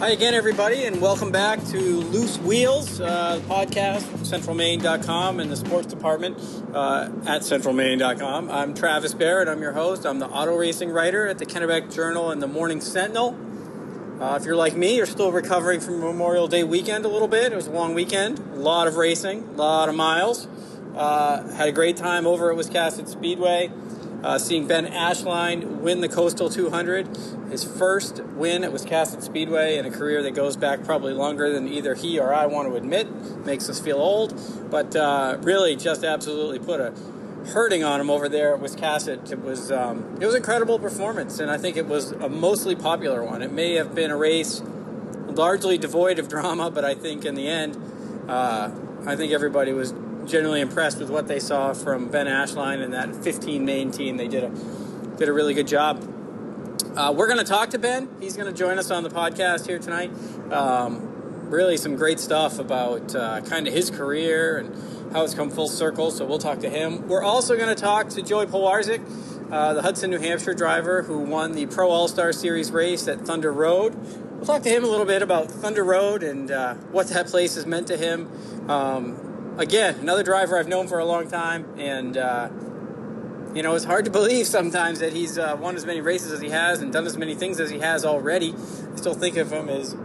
Hi again, everybody, and welcome back to Loose Wheels, the podcast from centralmaine.com and the sports department at centralmaine.com. I'm Travis Barrett. I'm your host. I'm the auto racing writer at the Kennebec Journal and the Morning Sentinel. If you're like me, you're still recovering from Memorial Day weekend a little bit. It was a long weekend, a lot of racing, a lot of miles. Had a great time over at Wiscasset Speedway. Seeing Ben Ashline win the Coastal 200, his first win at Wiscasset Speedway in a career that goes back probably longer than either he or I want to admit. Makes us feel old, but really just absolutely put a hurting on him over there at Wiscasset. It was an incredible performance, and I think it was a mostly popular one. It may have been a race largely devoid of drama, but I think in the end, I think everybody was generally impressed with what they saw from Ben Ashline and that 15 Maine team. They did a really good job. We're going to talk to Ben. He's going to join us on the podcast here tonight. Really some great stuff about kind of his career and how it's come full circle, so we'll talk to him. We're also going to talk to Joey Polewarczyk, the Hudson, New Hampshire driver who won the Pro All-Star Series race at Thunder Road. We'll talk to him a little bit about Thunder Road and what that place has meant to him. Again, another driver I've known for a long time, and, it's hard to believe sometimes that he's won as many races as he has and done as many things as he has already. I still think of him as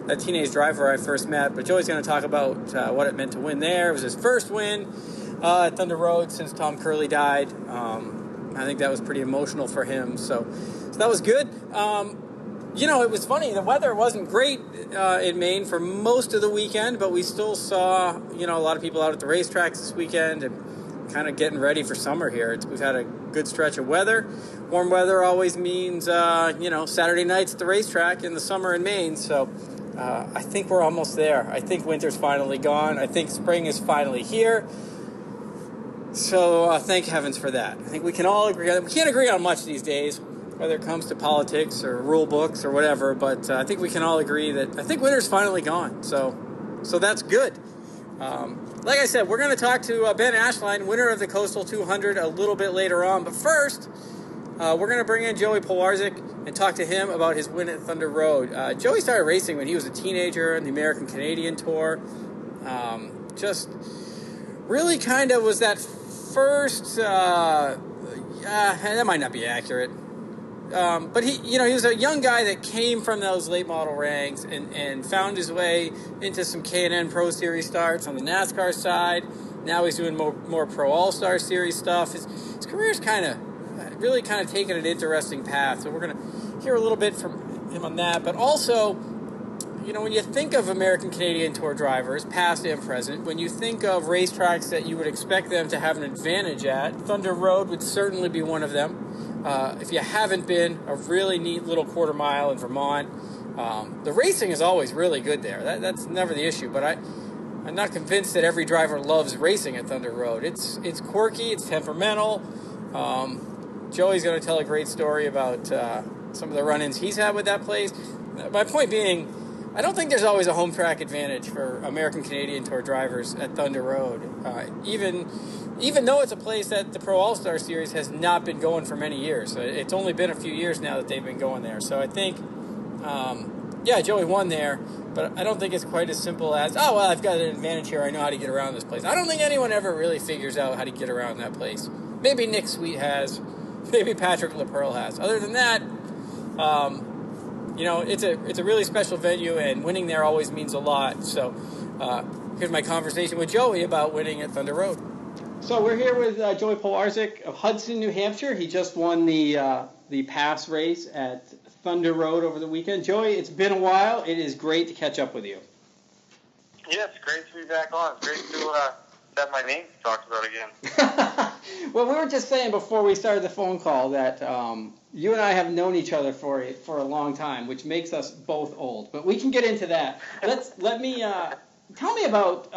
that teenage driver I first met, but Joey's going to talk about what it meant to win there. It was his first win at Thunder Road since Tom Curley died. I think that was pretty emotional for him, so that was good. It was funny. The weather wasn't great in Maine for most of the weekend, but we still saw, a lot of people out at the racetracks this weekend and kind of getting ready for summer here. We've had a good stretch of weather. Warm weather always means, Saturday nights at the racetrack in the summer in Maine. So I think we're almost there. I think winter's finally gone. I think spring is finally here. So thank heavens for that. I think we can all agree. We can't agree on much these days, whether it comes to politics or rule books or whatever, but I think we can all agree that I think winter's finally gone, so that's good. Like I said, we're going to talk to Ben Ashline, winner of the Coastal 200, a little bit later on, but first, we're going to bring in Joey Polewarczyk and talk to him about his win at Thunder Road. Joey started racing when he was a teenager in the American Canadian Tour. Just really kind of was that first, that might not be accurate. But he was a young guy that came from those late model ranks and found his way into some K&N Pro Series starts on the NASCAR side. Now he's doing more Pro All-Star Series stuff. His career's really taken an interesting path. So we're going to hear a little bit from him on that. But also, when you think of American Canadian Tour drivers, past and present, when you think of racetracks that you would expect them to have an advantage at, Thunder Road would certainly be one of them. If you haven't been, a really neat little quarter mile in Vermont. The racing is always really good there. That's never the issue, but I'm not convinced that every driver loves racing at Thunder Road. It's quirky, it's temperamental. Joey's going to tell a great story about some of the run-ins he's had with that place. My point being, I don't think there's always a home track advantage for American Canadian Tour drivers at Thunder Road. Even though it's a place that the Pro All-Star Series has not been going for many years. It's only been a few years now that they've been going there. So I think, Joey won there, but I don't think it's quite as simple as, I've got an advantage here. I know how to get around this place. I don't think anyone ever really figures out how to get around that place. Maybe Nick Sweet has. Maybe Patrick LaPerle has. Other than that, it's a really special venue, and winning there always means a lot. So here's my conversation with Joey about winning at Thunder Road. So we're here with Joey Polewarczyk of Hudson, New Hampshire. He just won the pass race at Thunder Road over the weekend. Joey, it's been a while. It is great to catch up with you. Yeah, it's great to be back on. It's great to have my name talked about again. Well, we were just saying before we started the phone call that you and I have known each other for a long time, which makes us both old. But we can get into that. Tell me about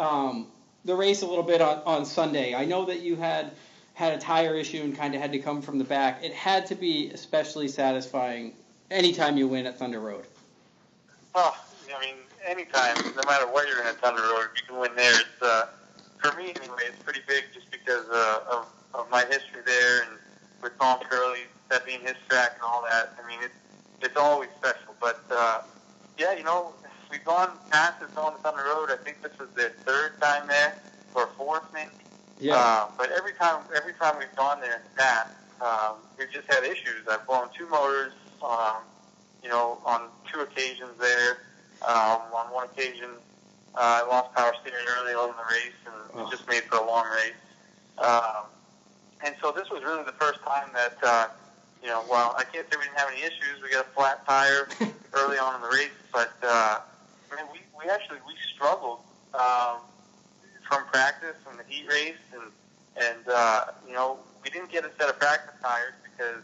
the race a little bit on Sunday. I know that you had a tire issue and kind of had to come from the back. It had to be especially satisfying anytime you win at Thunder Road. Oh, anytime, no matter what you're in at Thunder Road, if you can win there, it's, for me anyway, it's pretty big just because of my history there and with Tom Curley, that being his track and all that. It's always special. But Yeah, we've gone past this on Thunder Road. I think this was their third time there, or fourth maybe. Yeah. But every time we've gone there in the past, we've just had issues. I've blown two motors, on two occasions there. On one occasion, I lost power steering early on in the race, and it just made for a long race. And so this was really the first time that, well, I can't say we didn't have any issues. We got a flat tire early on in the race, but we struggled from practice and the heat race, and we didn't get a set of practice tires because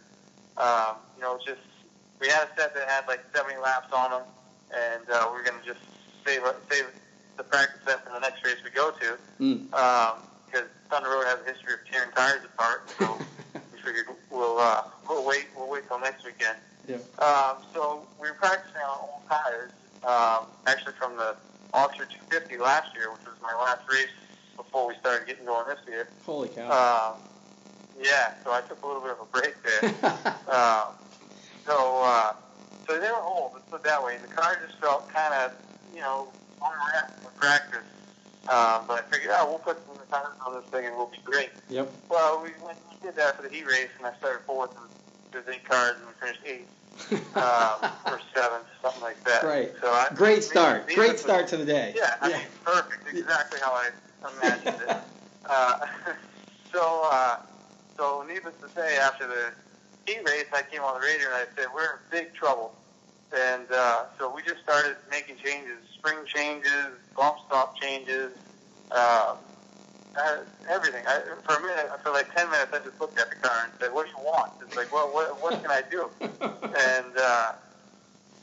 we had a set that had like 70 laps on them, and we were going to just save the practice set for the next race we go to, because Thunder Road has a history of tearing tires apart. So we figured we'll wait till next weekend. Yeah. So we were practicing on old tires, actually from the Officer 250 last year, which was my last race before we started getting going this year. Holy cow. Yeah, so I took a little bit of a break there. So they were old, let's put it that way. And the car just felt kind of, unwrapped for practice. But I figured, we'll put some tires on this thing and we'll be great. Yep. Well, we did that for the heat race, and I started fourth, and there's 8 cars, and we finished 8th. Or 7th, something like that. Right. So Great start. Great start to the day. Yeah, I mean, perfect. Exactly how I imagined it. So needless to say, after the heat race, I came on the radio and I said, we're in big trouble. And so we just started making changes, spring changes, bump stop changes, everything. For like 10 minutes, I just looked at the car and said, what do you want? It's like, well, what can I do? And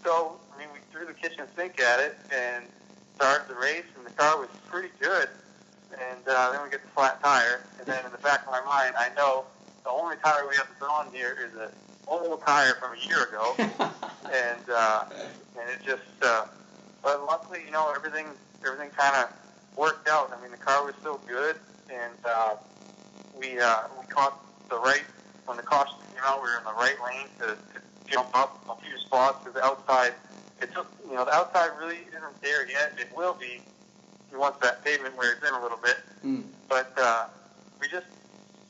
so, we threw the kitchen sink at it and started the race, and the car was pretty good. And then we get the flat tire, and then in the back of my mind, I know the only tire we have to put on here is an old tire from a year ago. And it just, but luckily, everything kind of worked out. I mean, the car was still good, and we caught the right, when the caution came out, we were in the right lane to jump up a few spots, because the outside, the outside really isn't there yet. It will be once that pavement wears in a little bit. But we just,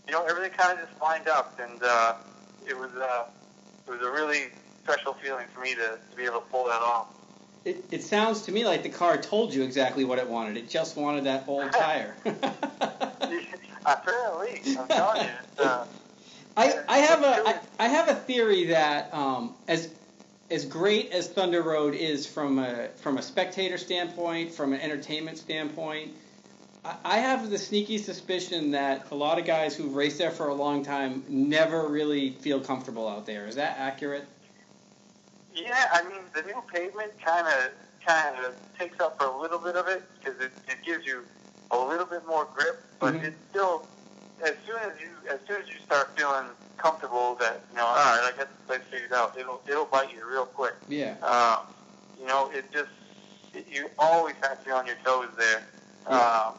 everything kind of just lined up, and it was a really special feeling for me to be able to pull that off. It sounds to me like the car told you exactly what it wanted. It just wanted that old tire. Apparently, I'm telling you. I have a theory that as great as Thunder Road is from a spectator standpoint, from an entertainment standpoint, I have the sneaky suspicion that a lot of guys who've raced there for a long time never really feel comfortable out there. Is that accurate? Yeah, I mean, the new pavement kind of takes up for a little bit of it, because it gives you a little bit more grip, but it's still, as soon as you start feeling comfortable that, all right, I got this place figured out, it'll bite you real quick. Yeah. You always have to be on your toes there. Yeah.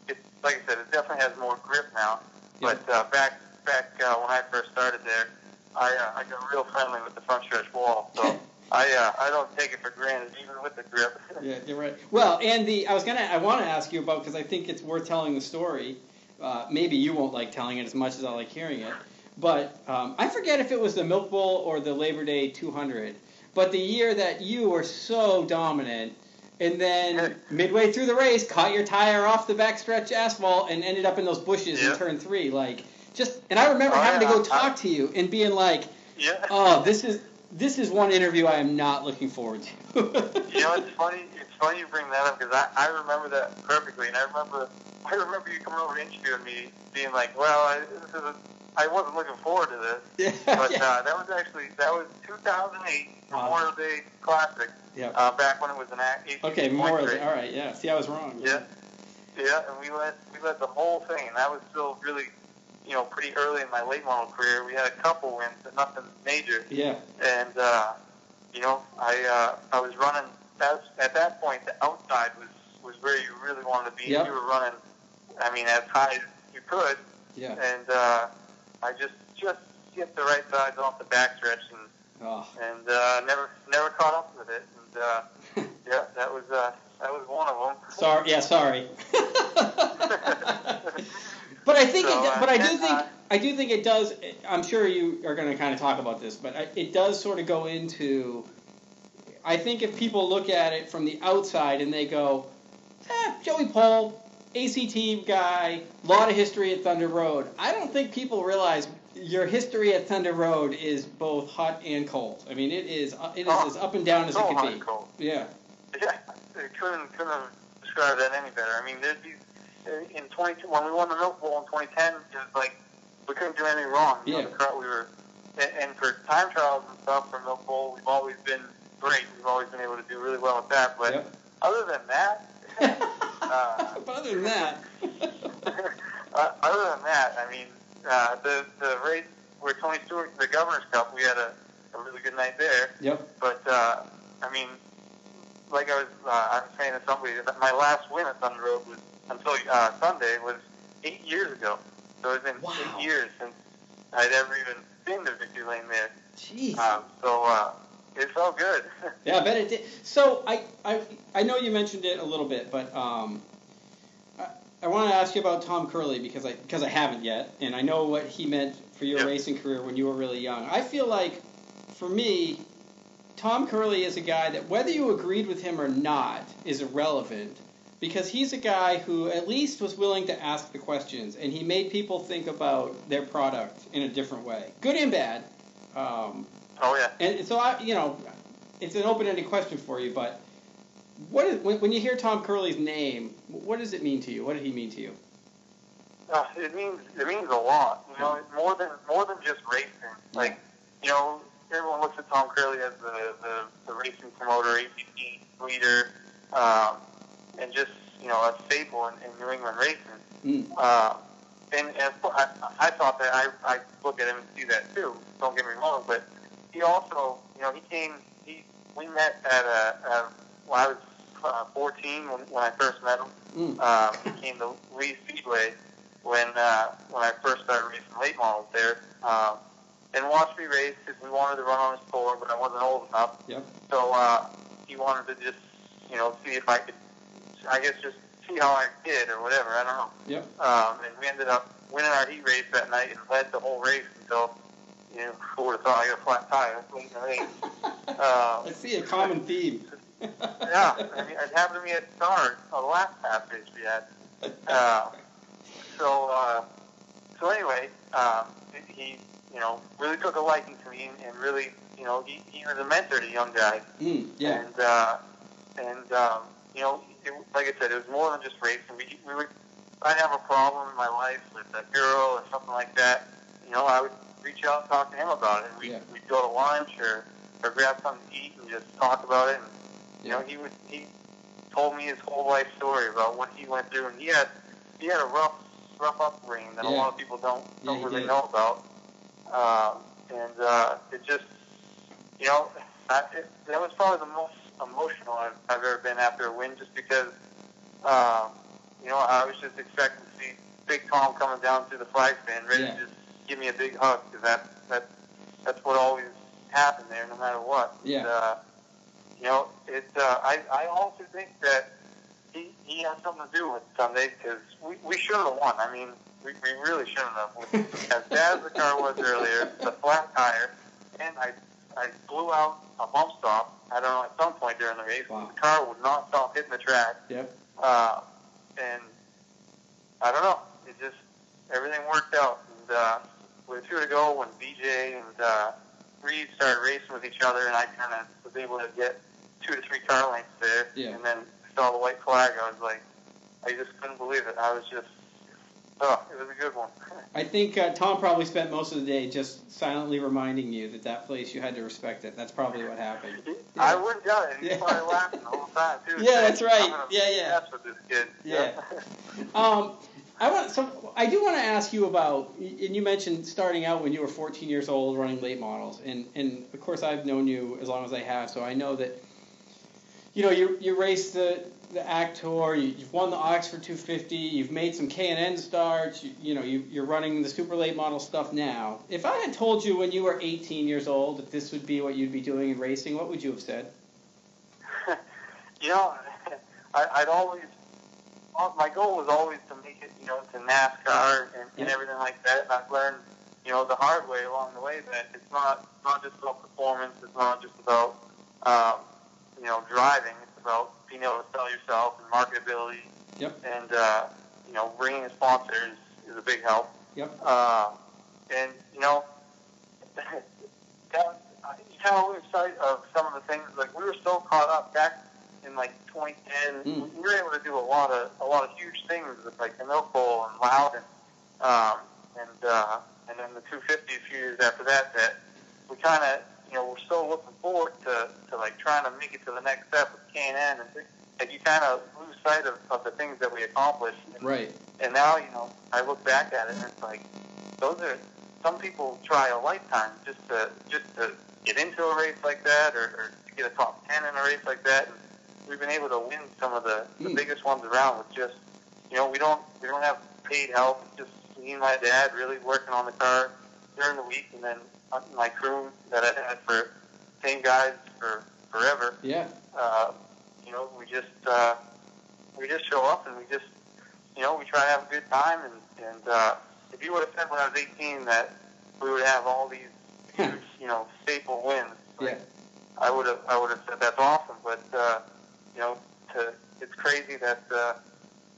It's like I said, it definitely has more grip now. Yeah. But back when I first started there, I got real friendly with the front stretch wall, so I don't take it for granted, even with the grip. Yeah, you're right. Well, and I want to ask you about, because I think it's worth telling the story. Maybe you won't like telling it as much as I like hearing it, but I forget if it was the Milk Bowl or the Labor Day 200, but the year that you were so dominant, and then midway through the race, caught your tire off the backstretch asphalt and ended up in those bushes in turn 3, and I remember having to go talk to you and being like, oh, this is one interview I am not looking forward to. It's funny you bring that up, because I remember that perfectly, and I remember you coming over and interviewing me, being like, well, I wasn't looking forward to this. But that was 2008 Memorial Day Classic. Back when it was an 18 Okay, Memorial Day. All right, yeah. See, I was wrong. Yeah, and we led the whole thing, and that was still really, pretty early in my late model career. We had a couple wins, but nothing major. Yeah. And I was running. At that point, the outside was where you really wanted to be. Yep. You were running, as high as you could. Yeah. And I just get the right sides off the backstretch, and never Yeah, sorry. But I think, I do think it does. I'm sure you are going to kind of talk about this, but it does sort of go into. I think if people look at it from the outside and they go, Joey Pole, ACT guy, lot of history at Thunder Road. I don't think people realize your history at Thunder Road is both hot and cold. I mean, it is as up and down as it can be. Cold. Yeah. Yeah, couldn't have described that any better. I mean, there's these in 22 when we won the Milk Bowl in 2010. It was like we couldn't do anything wrong. You know, the crowd, we were, and for time trials and stuff for Milk Bowl, we've always been great. We've always been able to do really well with that. But other than that, I mean, the race where Tony Stewart, the Governor's Cup, we had a really good night there. Yep. But I mean, like I was saying to somebody, that my last win at Thunder Road was until Sunday was 8 years ago. So it's been 8 years since I'd ever even been to Victory Lane there. Jeez. So it felt good. Yeah, I bet it did. So I know you mentioned it a little bit, but I want to ask you about Tom Curley because I haven't yet, and I know what he meant for your racing career when you were really young. I feel like, for me, Tom Curley is a guy that whether you agreed with him or not is irrelevant because he's a guy who at least was willing to ask the questions and he made people think about their product in a different way, good and bad. And so it's an open-ended question for you, but when you hear Tom Curley's name, what does it mean to you? What did he mean to you? It means a lot. You know, more than just racing. Like, you know, everyone looks at Tom Curley as the racing promoter, ACT leader, and just, you know, a staple in New England racing. And I thought that I look at him and see that too. Don't get me wrong, but he also, you know, we met at when I was 14 when I first met him. He came to Lee Speedway when I first started racing late models there. And watched me race because we wanted to run on his floor, but I wasn't old enough. Yep. So he wanted to just, you know, see if I could, I guess, just see how I did or whatever. I don't know. Yep. And we ended up winning our heat race that night and led the whole race until, you know, who would have thought I got a flat tire late in the race. I see a common theme. Yeah, I mean, it happened to me at Star, the last pass race we had. So anyway, he, you know, really took a liking to me and really, you know, he was a mentor to young guys. And you know, like I said, it was more than just racing. I'd have a problem in my life with a girl or something like that. You know, I would reach out and talk to him about it. And we'd go to lunch or grab something to eat and just talk about it. And, you know, he told me his whole life story about what he went through. And he had a rough upbringing that a lot of people don't really know about. It just, you know, that was probably the most emotional I've ever been after a win, just because, you know, I was just expecting to see Big Tom coming down through the flag stand, ready to just give me a big hug, because that's what always happened there, no matter what. Yeah. And, you know, I also think that he had something to do with Sunday, because we should have won. I mean, we really shouldn't have. As bad as the car was earlier, the flat tire, and I blew out a bump stop, I don't know, at some point during the race. Wow. The car would not stop hitting the track. Yep. And I don't know, it just, everything worked out. And with 2 to go, when BJ and Reed started racing with each other, and I kind of was able to get 2 to 3 car lengths there, and then saw the white flag, I was like, I just couldn't believe it. I was just, it was a good one. I think Tom probably spent most of the day just silently reminding you that place, you had to respect it. That's probably what happened. I wouldn't doubt it. He's probably laughing the whole time, too. Yeah, that's right. That's with this kid. Yeah. I do want to ask you about, and you mentioned starting out when you were 14 years old running late models, and of course I've known you as long as I have, so I know that, you know, you raced the ACT Tour, you've won the Oxford 250, you've made some K&N starts, you're running the super late model stuff now. If I had told you when you were 18 years old that this would be what you'd be doing in racing, what would you have said? You know, I'd always my goal was always to make it, to NASCAR and everything like that. And I've learned, the hard way along the way that it's not just about performance. It's not just about, driving. It's about being able to sell yourself and marketability. Yep. And, bringing a sponsor is a big help. Yep. And, you kind of lose sight of some of the things. Like, we were so caught up back in, 2010. We were able to do a lot of huge things with, the milk bowl and Loudon. And then the 250 a few years after that we kind of, we're so looking forward to trying to make it to the next step with K&N. And you kind of lose sight of the things that we accomplished. Right. And now, I look back at it and it's like, some people try a lifetime just to get into a race like that or to get a top 10 in a race like that. And we've been able to win some of the biggest ones around with just, we don't have paid help. It's just me and my dad really working on the car during the week, and then my crew that I've had for same guys for forever. Yeah. We just show up and we just, we try to have a good time. And if you would have said when I was 18 that we would have all these huge, staple wins, I would have said that's awesome. But it's crazy that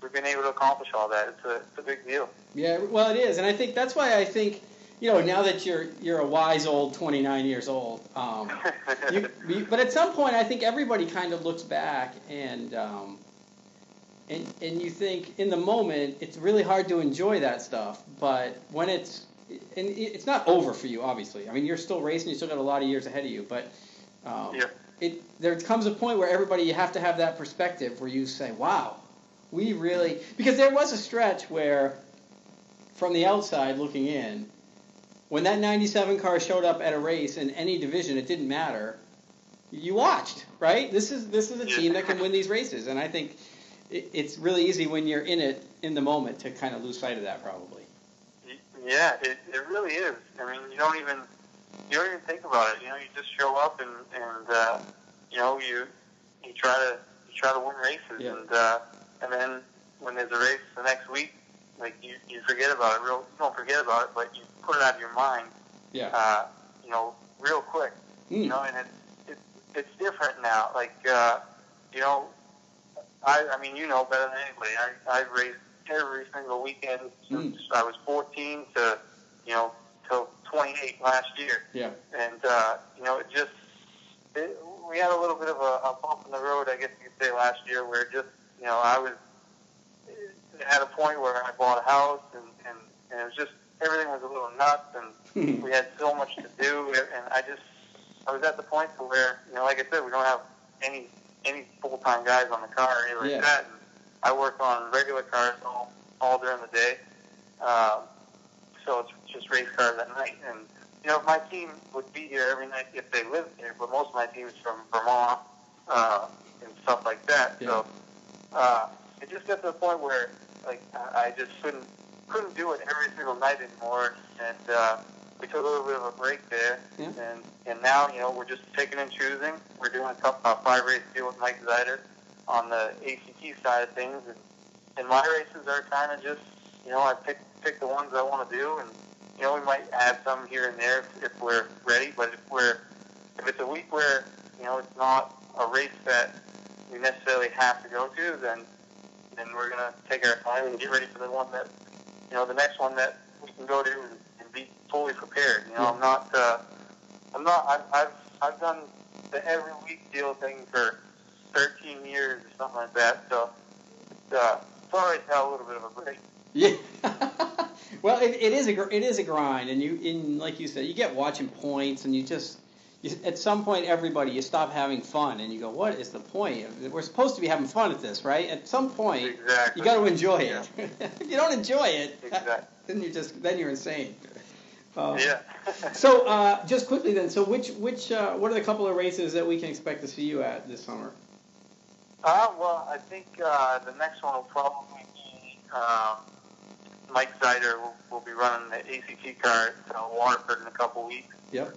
we've been able to accomplish all that. It's a big deal. Yeah, well, it is, and I think that's why I think, now that you're a wise old 29 years old, but at some point I think everybody kind of looks back and you think in the moment it's really hard to enjoy that stuff, but when it's not over for you, obviously. I mean, you're still racing, you still got a lot of years ahead of you, but there comes a point where you have to have that perspective where you say, wow, we really, because there was a stretch where from the outside looking in, when that 97 car showed up at a race in any division, it didn't matter. You watched, right? This is a team that can win these races, and I think it's really easy when you're in it in the moment to kind of lose sight of that, probably. Yeah, it really is. I mean, you don't even think about it. You just show up and you try to win races, and then when there's a race the next week, you forget about it. You don't forget about it, but you put it out of your mind. Yeah. Real quick. And it's different now. I mean, better than anybody. I've raced every single weekend since I was 14 to till 28 last year. Yeah. And we had a little bit of a bump in the road, I guess you could say, last year, where just I was at a point where I bought a house and it was just everything was a little nuts and we had so much to do, and I was at the point to where like I said, we don't have any full-time guys on the car or anything like that, and I work on regular cars all during the day, so it's just race cars at night. And my team would be here every night if they lived here, but most of my team is from Vermont and stuff like that. Yeah. So it just got to the point where I just couldn't do it every single night anymore, and we took a little bit of a break there, and now we're just picking and choosing. We're doing a 5-race deal with Mike Zeider on the ACT side of things, and my races are kind of just I pick the ones I want to do, and we might add some here and there if we're ready. But if it's a week where it's not a race that we necessarily have to go to, then we're gonna take our time and get ready for the one that the next one that we can go to and be fully prepared. I've done the every week deal thing for 13 years or something like that. So sorry to have a little bit of a break. Yeah. Well, it is a grind, and like you said, you get watching points, and at some point, you stop having fun, and you go, what is the point? We're supposed to be having fun at this, right? At some point, you got to enjoy it. If you don't enjoy it, then you're insane. So, just quickly then, so what are the couple of races that we can expect to see you at this summer? Well, I think the next one will probably be Mike Zeider will be running the ACT car at Waterford in a couple weeks. Yep.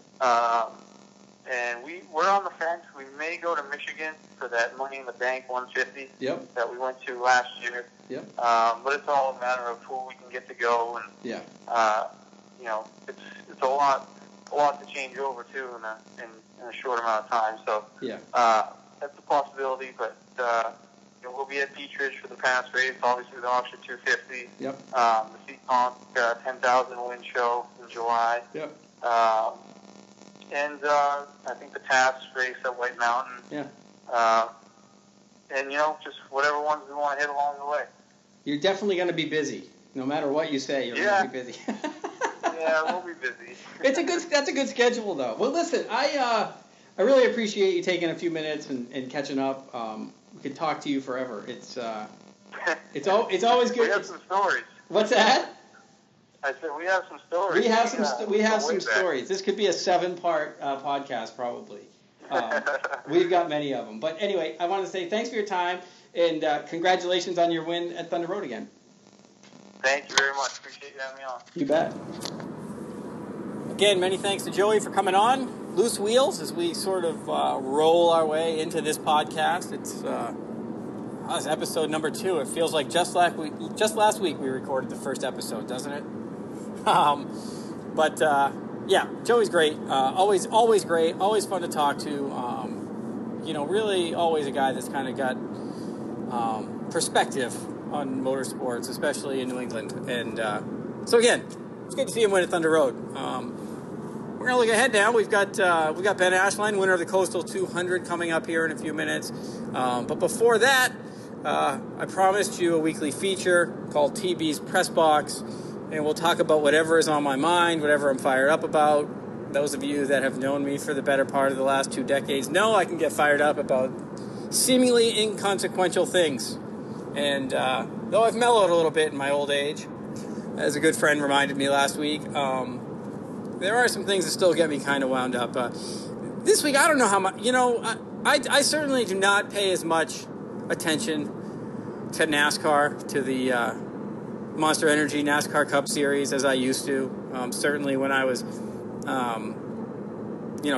And we're on the fence. We may go to Michigan for that Money in the Bank 150 that we went to last year. But it's all a matter of who we can get to go, and you know, it's a lot to change over too in a short amount of time. So that's a possibility. But you know, we'll be at Beach Ridge for the pass race, obviously the auction 250. The Seekonk 10,000 win show in July. And I think the TAPS race at White Mountain. And, you know, just whatever ones we want to hit along the way. You're definitely going to be busy. No matter what you say, you're going to be busy. We'll be busy. That's a good schedule, though. Well, listen, I really appreciate you taking a few minutes and catching up. We could talk to you forever. It's always good. We have some stories. What's that? I said we have some stories. We have some stories. This could be a 7-part podcast, probably. We've got many of them. But anyway, I want to say thanks for your time, and congratulations on your win at Thunder Road again. Thank you very much. Appreciate you having me on. You bet. Again, many thanks to Joey for coming on. Loose Wheels, as we sort of roll our way into this podcast. It's episode number 2. It feels like just last week we recorded the first episode, doesn't it? Joey's great. Always great. Always fun to talk to. You know, really always a guy that's kind of got perspective on motorsports, especially in New England. And so again, it's good to see him win at Thunder Road. We're gonna look ahead now. We've got Ben Ashline, winner of the Coastal 200, coming up here in a few minutes. But before that, I promised you a weekly feature called TB's Press Box. And we'll talk about whatever is on my mind, whatever I'm fired up about. Those of you that have known me for the better part of the last 2 decades know I can get fired up about seemingly inconsequential things. And though I've mellowed a little bit in my old age, as a good friend reminded me last week, there are some things that still get me kind of wound up. This week, I don't know how much, you know, I certainly do not pay as much attention to NASCAR, to the Monster Energy NASCAR Cup Series as I used to. Certainly when I was,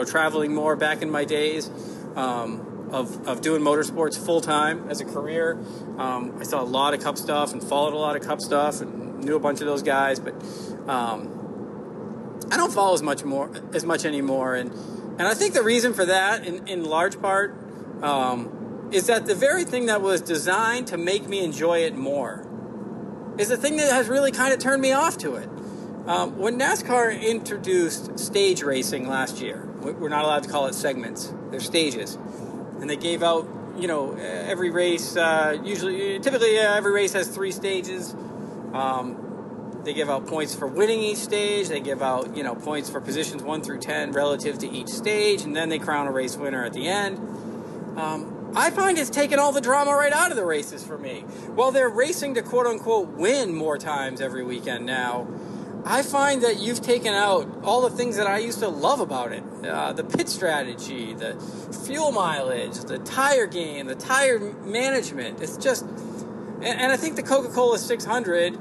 traveling more back in my days of doing motorsports full time as a career. I saw a lot of Cup stuff and followed a lot of Cup stuff and knew a bunch of those guys, but I don't follow as much anymore. And I think the reason for that, in large part, is that the very thing that was designed to make me enjoy it more is the thing that has really kind of turned me off to it. When NASCAR introduced stage racing last year, we're not allowed to call it segments, they're stages. And they gave out, every race, typically every race has 3 stages. They give out points for winning each stage. They give out, points for positions 1 through 10 relative to each stage. And then they crown a race winner at the end. I find it's taken all the drama right out of the races for me. While they're racing to quote-unquote win more times every weekend now, I find that you've taken out all the things that I used to love about it. The pit strategy, the fuel mileage, the tire game, the tire management. It's just... And I think the Coca-Cola 600,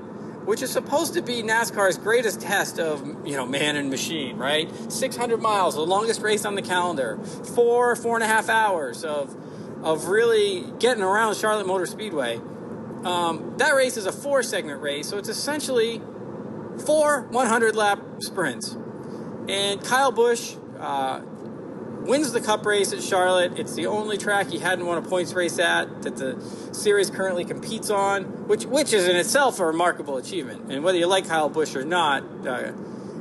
which is supposed to be NASCAR's greatest test of, man and machine, right? 600 miles, the longest race on the calendar. 4.5 hours of really getting around Charlotte Motor Speedway. That race is a 4-segment race, so it's essentially 4 100-lap sprints. And Kyle Busch wins the Cup race at Charlotte. It's the only track he hadn't won a points race at that the series currently competes on, which is in itself a remarkable achievement. And whether you like Kyle Busch or not,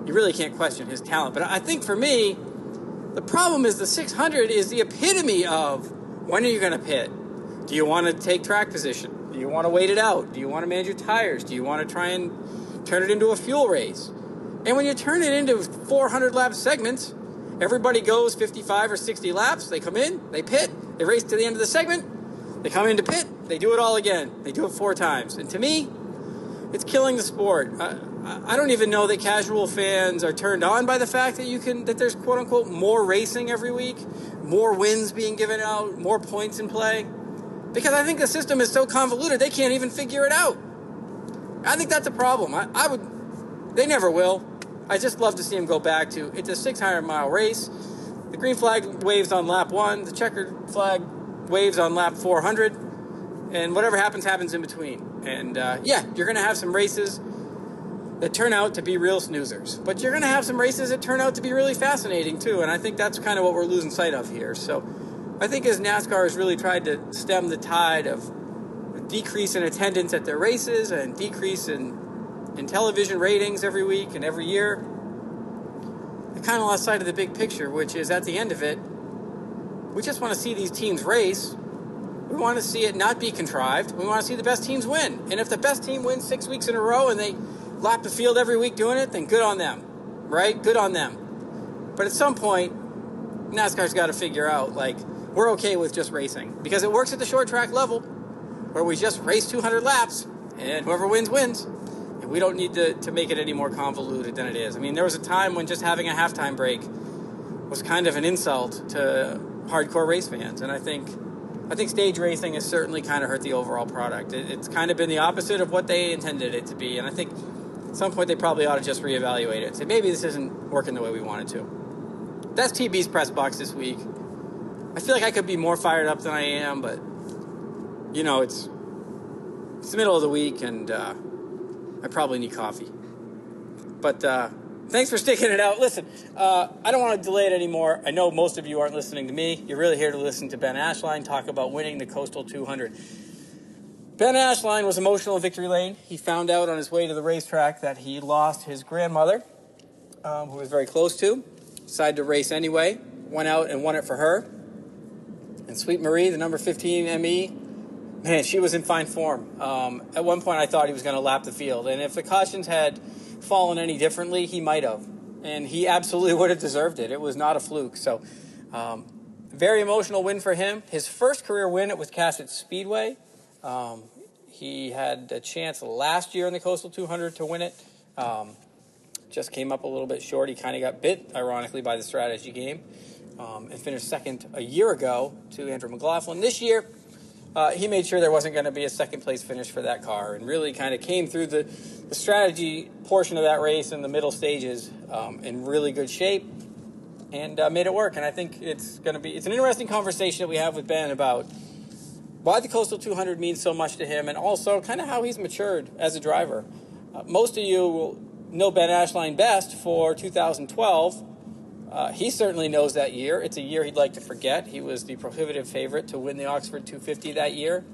you really can't question his talent. But I think for me, the problem is the 600 is the epitome of when are you going to pit? Do you want to take track position? Do you want to wait it out? Do you want to manage your tires? Do you want to try and turn it into a fuel race? And when you turn it into 400-lap segments, everybody goes 55 or 60 laps. They come in, they pit, they race to the end of the segment, they come into pit, they do it all again. They do it 4 times. And to me, it's killing the sport. I don't even know that casual fans are turned on by the fact that there's quote-unquote more racing every week, more wins being given out, more points in play. Because I think the system is so convoluted, they can't even figure it out. I think that's a problem. They never will. I just love to see them go back to, it's a 600-mile race. The green flag waves on lap 1, the checkered flag waves on lap 400, and whatever happens, happens in between. And you're going to have some races that turn out to be real snoozers. But you're going to have some races that turn out to be really fascinating too, and I think that's kind of what we're losing sight of here. So I think as NASCAR has really tried to stem the tide of decrease in attendance at their races and decrease in television ratings every week and every year, they kind of lost sight of the big picture, which is at the end of it, we just want to see these teams race. We want to see it not be contrived. We want to see the best teams win. And if the best team wins 6 weeks in a row and they lap the field every week doing it, then good on them, right? Good on them. But at some point, NASCAR's got to figure out, like, we're okay with just racing. Because it works at the short track level, where we just race 200 laps, and whoever wins, wins. And we don't need to make it any more convoluted than it is. I mean, there was a time when just having a halftime break was kind of an insult to hardcore race fans. And I think stage racing has certainly kind of hurt the overall product. It's kind of been the opposite of what they intended it to be. And I think at some point they probably ought to just reevaluate it and say, maybe this isn't working the way we want it to. That's TB's press box this week. I feel like I could be more fired up than I am, but, you know, it's the middle of the week, and I probably need coffee. But thanks for sticking it out. Listen, I don't want to delay it anymore. I know most of you aren't listening to me. You're really here to listen to Ben Ashline talk about winning the Coastal 200. Ben Ashline was emotional in victory lane. He found out on his way to the racetrack that he lost his grandmother, who he was very close to. Decided to race anyway. Went out and won it for her. And Sweet Marie, the number 15 ME, man, she was in fine form. At one point, I thought he was going to lap the field. And if the cautions had fallen any differently, he might have. And he absolutely would have deserved it. It was not a fluke. So, very emotional win for him. His first career win at Wiscasset Speedway. He had a chance last year in the Coastal 200 to win it. Just came up a little bit short. He kind of got bit, ironically, by the strategy game. And finished second a year ago to Andrew McLaughlin. This year, he made sure there wasn't going to be a second-place finish for that car and really kind of came through the strategy portion of that race in the middle stages in really good shape and made it work. And I think it's an interesting conversation that we have with Ben about why the Coastal 200 means so much to him and also kind of how he's matured as a driver. Most of you will know Ben Ashline best for 2012. He certainly knows that year. It's a year he'd like to forget. He was the prohibitive favorite to win the Oxford 250 that year.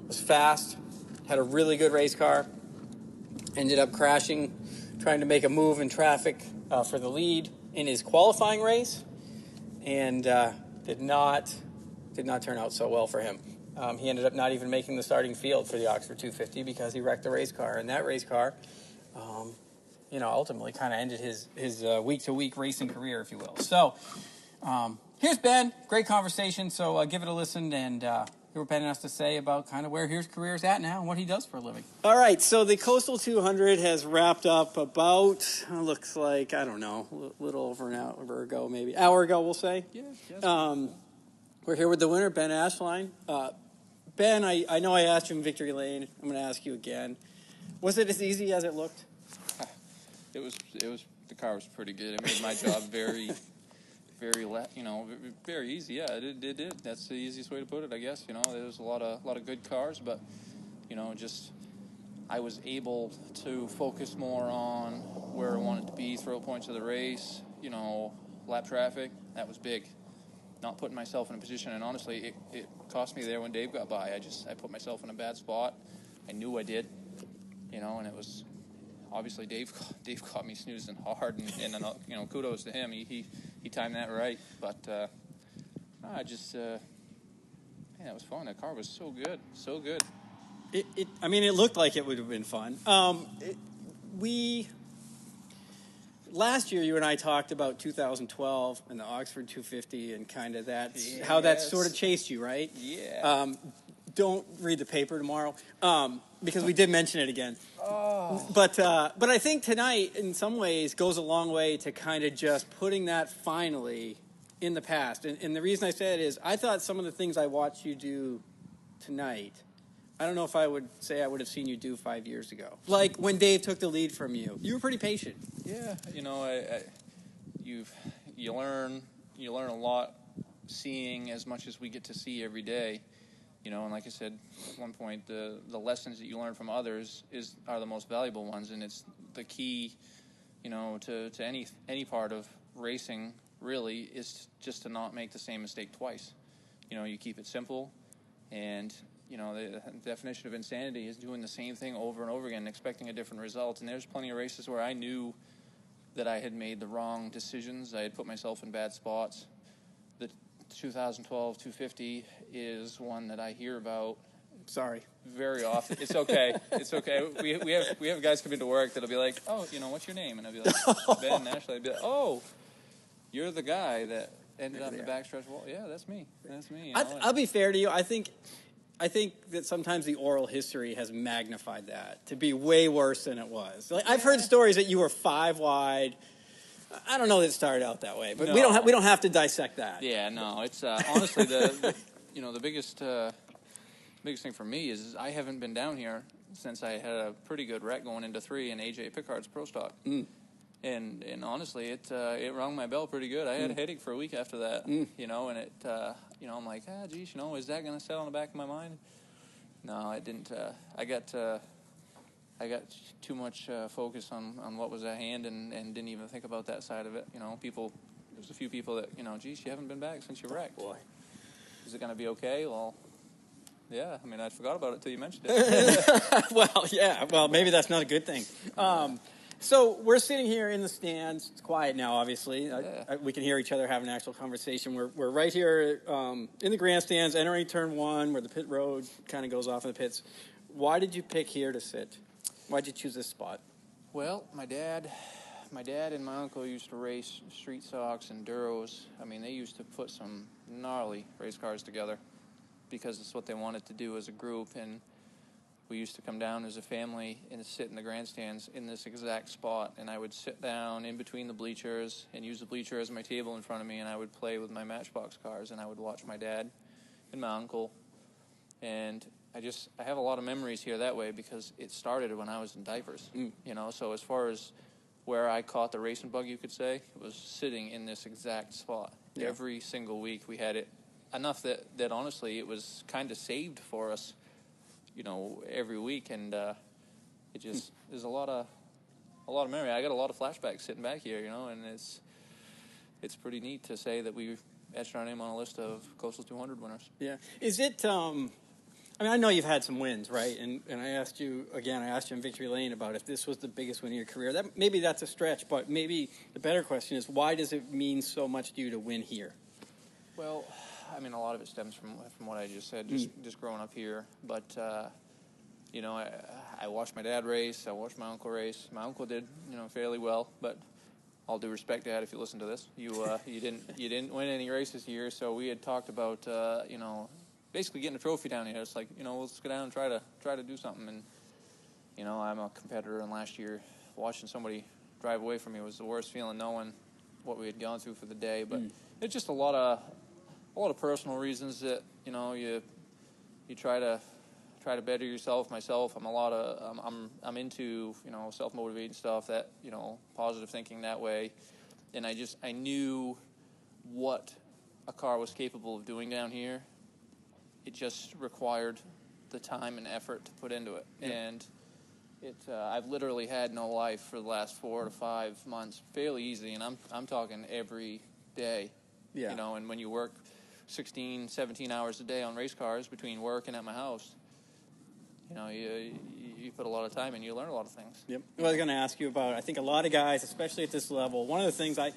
Was fast, had a really good race car, ended up crashing, trying to make a move in traffic for the lead in his qualifying race, and did not turn out so well for him. He ended up not even making the starting field for the Oxford 250 because he wrecked the race car, and that race car ultimately kind of ended his week-to-week racing career, if you will. So here's Ben. Great conversation. So give it a listen and hear what Ben has to say about kind of where his career is at now and what he does for a living. All right. So the Coastal 200 has wrapped up about, looks like, I don't know, a little over an hour ago, maybe. Hour ago, we'll say. Yeah. Yes. We're here with the winner, Ben Ashline. Ben, I know I asked you in Victory Lane. I'm going to ask you again. Was it as easy as it looked? It was. The car was pretty good. It made my job very easy. Yeah, it did. That's the easiest way to put it, I guess. There was a lot of good cars, but just I was able to focus more on where I wanted to be, throw points of the race. Lap traffic. That was big. Not putting myself in a position, and honestly, it cost me there when Dave got by. I put myself in a bad spot. I knew I did. And it was. Obviously, Dave caught me snoozing hard, and kudos to him. He timed that right. But it was fun. That car was so good, so good. It looked like it would have been fun. Last year, you and I talked about 2012 and the Oxford 250 and kind of how that sort of chased you, right? Yeah. Don't read the paper tomorrow. Because we did mention it again. Oh. But I think tonight, in some ways, goes a long way to kind of just putting that finally in the past. And the reason I say it is I thought some of the things I watched you do tonight, I don't know if I would say I would have seen you do 5 years ago. Like when Dave took the lead from you. You were pretty patient. Yeah. You learn you learn a lot seeing as much as we get to see every day. You know, and like I said at one point, the lessons that you learn from others are the most valuable ones, and it's the key, you know, to any part of racing really is just to not make the same mistake twice. You know, you keep it simple, and you know the definition of insanity is doing the same thing over and over again, expecting a different result. And there's plenty of races where I knew that I had made the wrong decisions. I had put myself in bad spots. The 2012 250 is one that I hear about. Sorry. Very often. It's okay. It's okay. We have guys come into work that'll be like, oh, you know, what's your name? And I'll be like, Ben Ashline. I'd be like, oh, you're the guy that ended up in the backstretch wall. Yeah, that's me. That's me. You know? I'll be fair to you. I think that sometimes the oral history has magnified that to be way worse than it was. Like, I've heard stories that you were 5 wide. I don't know that it started out that way, but no. we don't have to dissect that. Yeah, no. It's honestly the biggest thing for me is I haven't been down here since I had a pretty good wreck going into 3 in AJ Pickard's Pro Stock. And honestly, it rung my bell pretty good. I had a headache for a week after that, you know, and I'm like, geez, you know, is that going to settle on the back of my mind? No, it didn't. I got too much focus on what was at hand and didn't even think about that side of it. You know, there's a few people that, you know, geez, you haven't been back since you wrecked. Boy. Is it going to be okay? Well, yeah, I mean, I forgot about it till you mentioned it. Well, maybe that's not a good thing. So we're sitting here in the stands. It's quiet now, obviously. We can hear each other have an actual conversation. We're right here in the grandstands, entering turn 1, where the pit road kind of goes off in the pits. Why did you pick here to sit? Why did you choose this spot? Well, my dad and my uncle used to race street stocks and Duros. I mean, they used to put some gnarly race cars together because it's what they wanted to do as a group. And we used to come down as a family and sit in the grandstands in this exact spot. And I would sit down in between the bleachers and use the bleacher as my table in front of me, and I would play with my Matchbox cars, and I would watch my dad and my uncle. And I have a lot of memories here that way because it started when I was in diapers, you know. So as far as where I caught the racing bug, you could say, it was sitting in this exact spot. Yeah. Every single week we had it enough that honestly it was kind of saved for us, you know, every week. And it just there's a lot of memory. I got a lot of flashbacks sitting back here, you know, and it's pretty neat to say that we've etched our name on a list of Coastal 200 winners. Yeah. Is it I mean, I know you've had some wins, right? And I asked you in Victory Lane about if this was the biggest win of your career. Maybe that's a stretch, but maybe the better question is, why does it mean so much to you to win here? Well, I mean, a lot of it stems from what I just said, just growing up here. But, you know, I watched my dad race. I watched my uncle race. My uncle did, you know, fairly well. But all due respect, Dad, if you listen to this, you didn't win any races here. So we had talked about, you know, basically getting a trophy down here. It's like, you know, let's go down and try to do something. And, you know, I'm a competitor, and last year watching somebody drive away from me was the worst feeling, knowing what we had gone through for the day. But it's just a lot of personal reasons that, you know, you try to better yourself. Myself, I'm into, you know, self-motivating stuff, that, you know, positive thinking that way. And I knew what a car was capable of doing down here. It just required the time and effort to put into it. Yeah. And I've literally had no life for the last 4 to 5 months, fairly easy, and I'm talking every day. Yeah. You know, and when you work 16, 17 hours a day on race cars between work and at my house, you know, you put a lot of time and you learn a lot of things. Yep. Well, I was going to ask you about, I think a lot of guys, especially at this level, one of the things I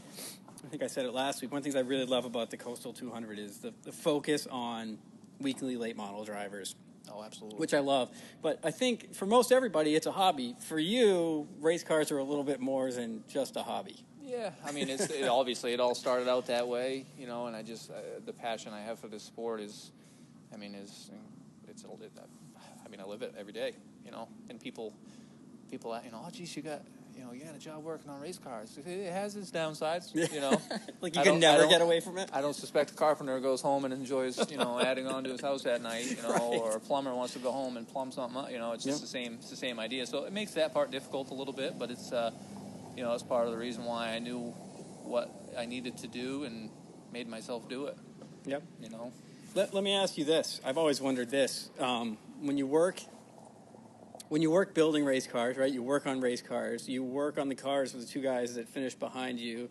think I said it last week, one of the things I really love about the Coastal 200 is the focus on weekly late model drivers. Oh, absolutely. Which I love. But I think for most everybody, it's a hobby. For you, race cars are a little bit more than just a hobby. Yeah, I mean, obviously it all started out that way, you know, and I just, the passion I have for this sport I live it every day, you know, and people, you know, oh, geez, you got a job working on race cars. It has its downsides, you know. Like you can never get away from it? I don't suspect a carpenter goes home and enjoys, you know, adding on to his house at night, you know, right. Or a plumber wants to go home and plumb something up, you know. It's just the same idea. So it makes that part difficult a little bit, but it's, you know, it's part of the reason why I knew what I needed to do, and made myself do it. Yep. You know. Let me ask you this. I've always wondered this. When you work building race cars, right? You work on race cars. You work on the cars with the two guys that finish behind you.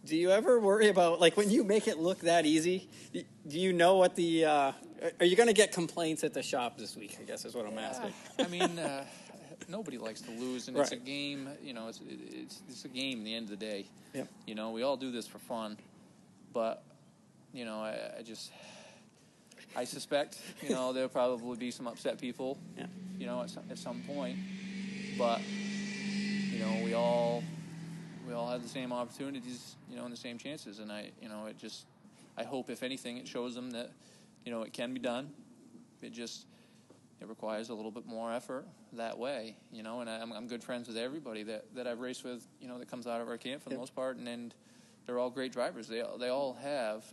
Do you ever worry about, like, when you make it look that easy, do you know what the are you going to get complaints at the shop this week, I guess is what I'm asking. I mean, nobody likes to lose, and Right. it's a game. You know, it's a game at the end of the day. Yep. You know, we all do this for fun, but, you know, I suspect, you know, there'll probably be some upset people, Yeah. you know, at some point, but, you know, we all have the same opportunities, you know, and the same chances, and I hope, if anything, it shows them that, you know, it can be done. It requires a little bit more effort that way, you know, and I'm good friends with everybody that I've raced with, you know, that comes out of our camp for the most part, and they're all great drivers. They all have,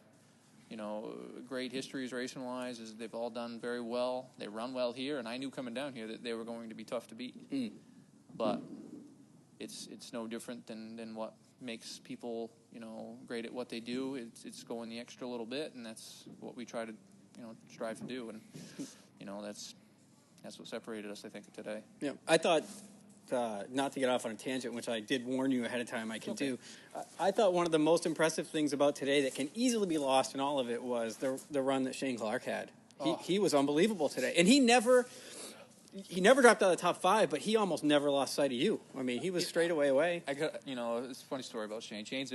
you know, great histories racing-wise. They've all done very well. They run well here, and I knew coming down here that they were going to be tough to beat. But it's no different than what makes people, you know, great at what they do. It's going the extra little bit, and that's what we try to, you know, strive to do. And, you know, that's what separated us, I think, today. Yeah, I thought, not to get off on a tangent, which I did warn you ahead of time I can do, I thought one of the most impressive things about today that can easily be lost in all of it was the run that Shane Clark had. He was unbelievable today. And he never dropped out of the top 5, but he almost never lost sight of you. I mean, he was straight away. You know, it's a funny story about Shane. Shane's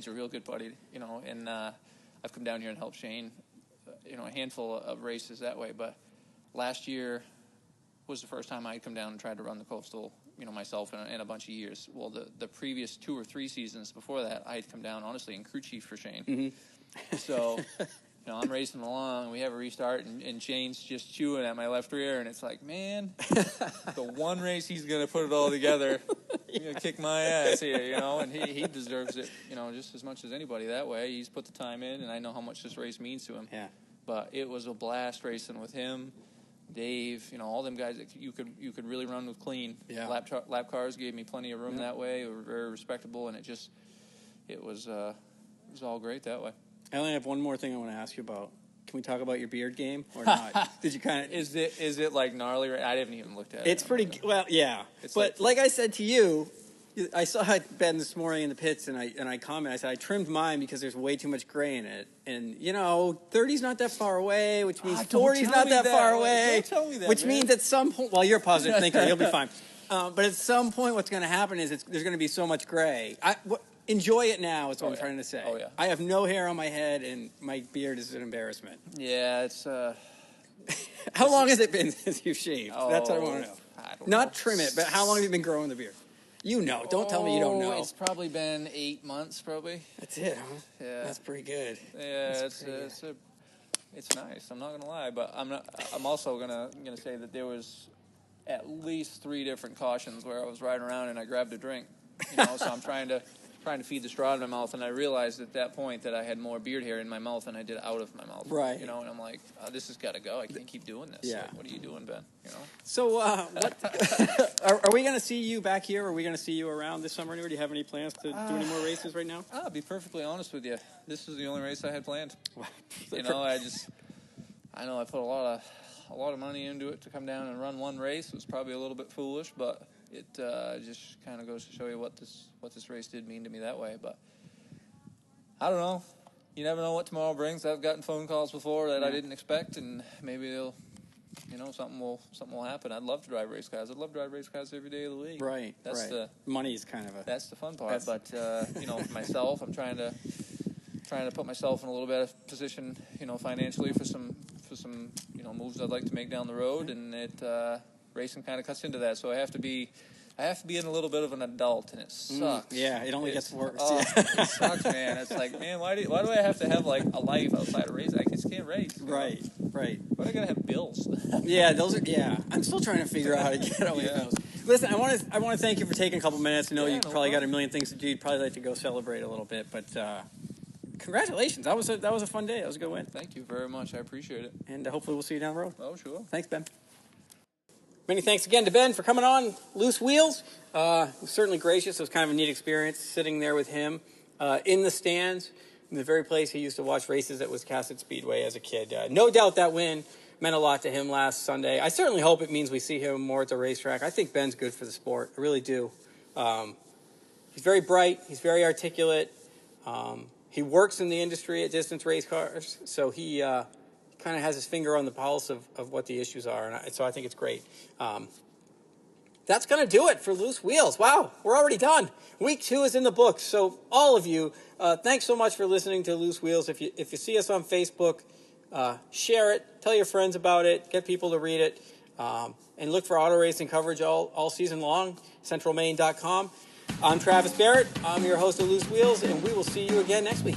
a real good buddy, you know, and I've come down here and helped Shane, you know, a handful of races that way. But last year was the first time I'd come down and tried to run the Coastal, you know, myself in a bunch of years. Well, the previous 2 or 3 seasons before that, I'd come down, honestly, in crew chief for Shane. Mm-hmm. So, you know, I'm racing along, we have a restart, and Shane's just chewing at my left rear, and it's like, man, the one race he's going to put it all together, he's going to kick my ass here, you know, and he deserves it, you know, just as much as anybody that way. He's put the time in, and I know how much this race means to him. Yeah. But it was a blast racing with him, Dave, you know, all them guys that you could really run with clean. Yeah. Lap cars gave me plenty of room that way. They were very respectable, and it was all great that way. I only have one more thing I want to ask you about. Can we talk about your beard game or not? Did you kind of? Is it like gnarly? I haven't even looked at it. It's pretty well, yeah. But like I said to you, I saw Ben this morning in the pits, and I commented. I said I trimmed mine because there's way too much gray in it, and you know, 30's not that far away, which means 40's not that far away. Don't tell me that, which man. Means at some point, well, you're a positive thinker, you'll be fine. But at some point, what's going to happen is there's going to be so much gray. Enjoy it now is what I'm trying to say. Oh, yeah. I have no hair on my head, and my beard is an embarrassment. Yeah, it's... How long has it been since you've shaved? That's what I want to know. Not know. Trim it, but how long have you been growing the beard? You know. Don't tell me you don't know. It's probably been 8 months, probably. That's it, huh? Yeah. That's pretty good. Yeah, it's nice. I'm not gonna lie, but I'm also gonna say that there was at least 3 different cautions where I was riding around and I grabbed a drink. You know, so I'm trying to feed the straw in my mouth, and I realized at that point that I had more beard hair in my mouth than I did out of my mouth. Right. You know, and I'm like, this has got to go. I can't keep doing this. Yeah. Like, what are you doing, Ben? You know. So, are we going to see you back here? Or are we going to see you around this summer? Anywhere? Do you have any plans to do any more races right now? I'll be perfectly honest with you. This is the only race I had planned. You know, I know I put a lot of money into it to come down and run one race. It was probably a little bit foolish, but it just kind of goes to show you what this race did mean to me that way. But I don't know. You never know what tomorrow brings. I've gotten phone calls before that I didn't expect, and maybe something will happen. I'd love to drive race cars. I'd love to drive race cars every day of the week. Right. That's the money's kind of that's the fun part. But you know, for myself, I'm trying to put myself in a little better position, you know, financially for some moves I'd like to make down the road, and racing kind of cuts into that. So I have to be in a little bit of an adult, and it sucks. Yeah, it only gets worse. It sucks, man. It's like, man, why do I have to have like a life outside of racing? I just can't race. Right. Why do I gotta have bills? Yeah, those are. Yeah, I'm still trying to figure out how to get away from those. Listen, I want to thank you for taking a couple minutes. I know you probably got a million things to do. You'd probably like to go celebrate a little bit, but congratulations. That was a fun day. That was a good win. Thank you very much. I appreciate it. And hopefully we'll see you down the road. Oh, sure. Thanks, Ben. Many thanks again to Ben for coming on Loose Wheels. It was certainly gracious. It was kind of a neat experience sitting there with him in the stands, in the very place he used to watch races at Wiscasset Speedway as a kid. No doubt that win meant a lot to him last Sunday. I certainly hope it means we see him more at the racetrack. I think Ben's good for the sport. I really do. He's very bright. He's very articulate. He works in the industry at distance race cars, so he kind of has his finger on the pulse of what the issues are, and so I think it's great. That's going to do it for Loose Wheels. Wow, we're already done. Week 2 is in the books, so all of you, thanks so much for listening to Loose Wheels. If you see us on Facebook, share it, tell your friends about it, get people to read it, and look for auto racing coverage all season long, centralmaine.com. I'm Travis Barrett. I'm your host of Loose Wheels, and we will see you again next week.